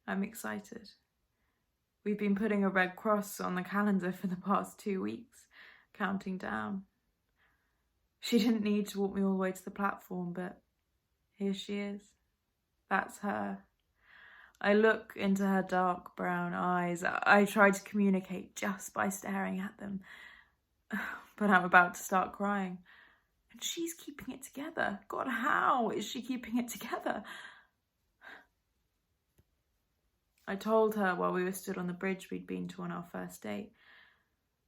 I'm excited. We've been putting a red cross on the calendar for the past 2 weeks, counting down. She didn't need to walk me all the way to the platform, but here she is. That's her. I look into her dark brown eyes. I try to communicate just by staring at them, but I'm about to start crying. And she's keeping it together. God, how is she keeping it together? I told her while we were stood on the bridge we'd been to on our first date,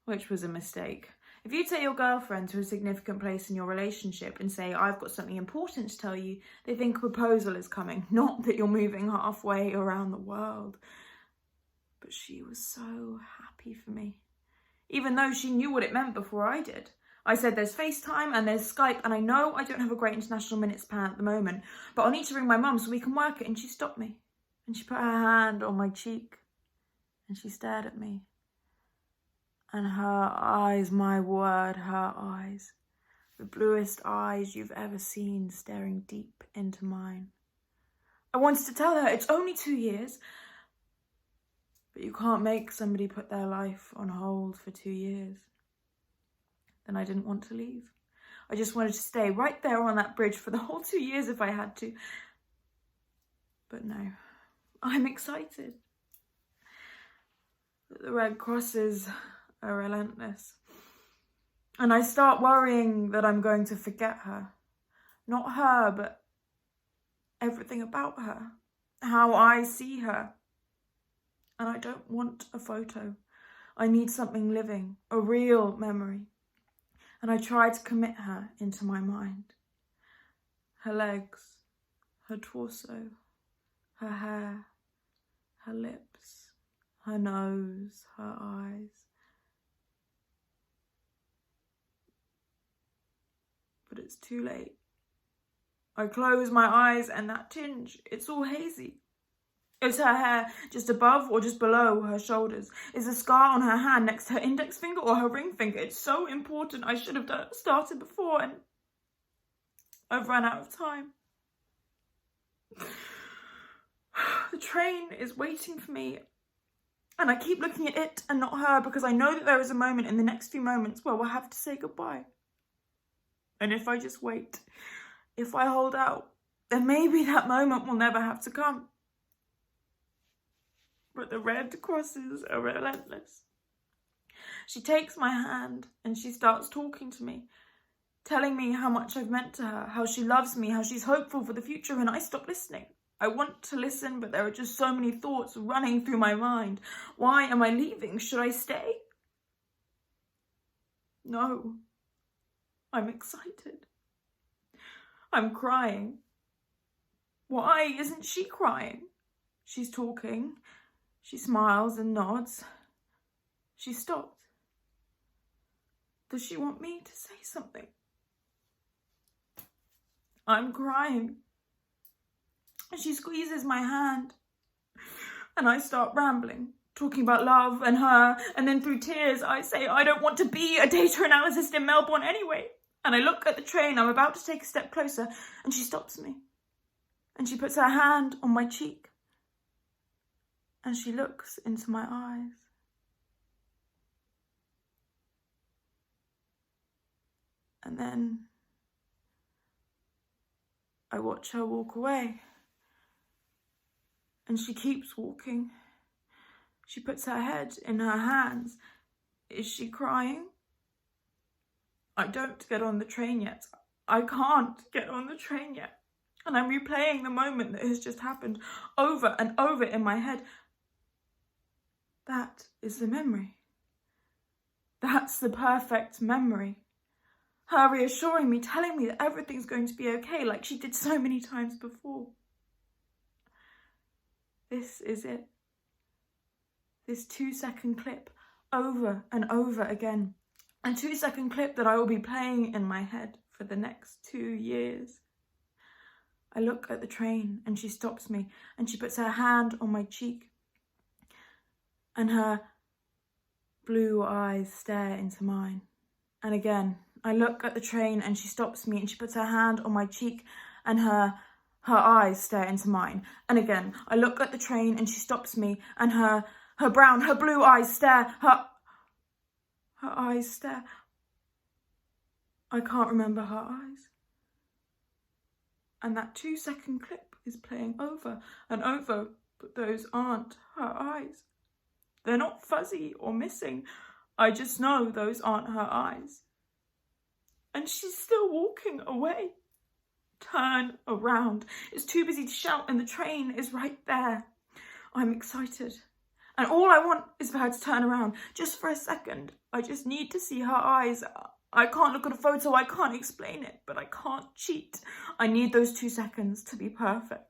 which was a mistake. If you take your girlfriend to a significant place in your relationship and say, I've got something important to tell you, they think a proposal is coming, not that you're moving halfway around the world. But she was so happy for me, even though she knew what it meant before I did. I said there's FaceTime and there's Skype, and I know I don't have a great international minutes plan at the moment, but I'll need to ring my mum so we can work it. And she stopped me and she put her hand on my cheek and she stared at me. And her eyes, my word, her eyes, the bluest eyes you've ever seen, staring deep into mine. I wanted to tell her it's only 2 years, but you can't make somebody put their life on hold for 2 years. Then I didn't want to leave. I just wanted to stay right there on that bridge for the whole 2 years if I had to. But no, I'm excited. The red crosses are relentless. And I start worrying that I'm going to forget her. Not her, but everything about her. How I see her. And I don't want a photo. I need something living, a real memory. And I try to commit her into my mind. Her legs, her torso, her hair, her lips, her nose, her eyes. But it's too late. I close my eyes and that tinge, it's all hazy. Is her hair just above or just below her shoulders? Is the scar on her hand next to her index finger or her ring finger? It's so important. I should have started before and I've run out of time. The train is waiting for me and I keep looking at it and not her because I know that there is a moment in the next few moments where we'll have to say goodbye. And if I just wait, if I hold out, then maybe that moment will never have to come. But the red crosses are relentless. She takes my hand and she starts talking to me, telling me how much I've meant to her, how she loves me, how she's hopeful for the future, and I stop listening. I want to listen, but there are just so many thoughts running through my mind. Why am I leaving? Should I stay? No. I'm excited. I'm crying. Why isn't she crying? She's talking. She smiles and nods. She stopped. Does she want me to say something? I'm crying. She squeezes my hand. And I start rambling, talking about love and her. And then through tears, I say, I don't want to be a data analyst in Melbourne anyway. And I look at the train. I'm about to take a step closer. And she stops me. And she puts her hand on my cheek. And she looks into my eyes. And then I watch her walk away. And she keeps walking. She puts her head in her hands. Is she crying? I don't get on the train yet. I can't get on the train yet. And I'm replaying the moment that has just happened over and over in my head. That is the memory. That's the perfect memory. Her reassuring me, telling me that everything's going to be okay, like she did so many times before. This is it. This 2-second clip over and over again. A 2-second clip that I will be playing in my head for the next 2 years. I look at the train and she stops me and she puts her hand on my cheek. And her blue eyes stare into mine. And again, I look at the train and she stops me and she puts her hand on my cheek and her Her eyes stare into mine, and again I look at the train and she stops me, and her blue eyes stare, her eyes stare. I can't remember her eyes. And that 2-second clip is playing over and over, but those aren't her eyes. They're not fuzzy or missing. I just know those aren't her eyes. And she's still walking away. Turn around. It's too busy to shout and the train is right there. I'm excited. And all I want is for her to turn around, just for a second. I just need to see her eyes. I can't look at a photo, I can't explain it, but I can't cheat. I need those 2 seconds to be perfect.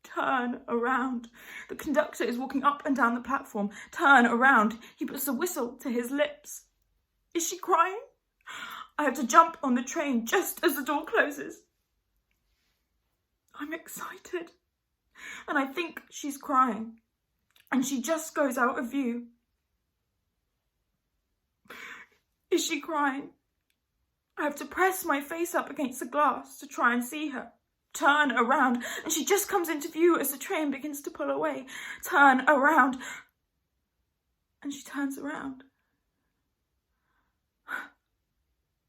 Turn around. The conductor is walking up and down the platform. Turn around. He puts a whistle to his lips. Is she crying? I have to jump on the train just as the door closes. I'm excited. And I think she's crying. And she just goes out of view. Is she crying? I have to press my face up against the glass to try and see her. Turn around, and she just comes into view as the train begins to pull away. Turn around, and she turns around.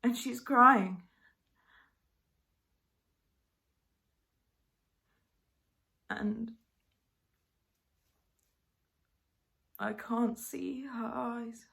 And she's crying. And I can't see her eyes.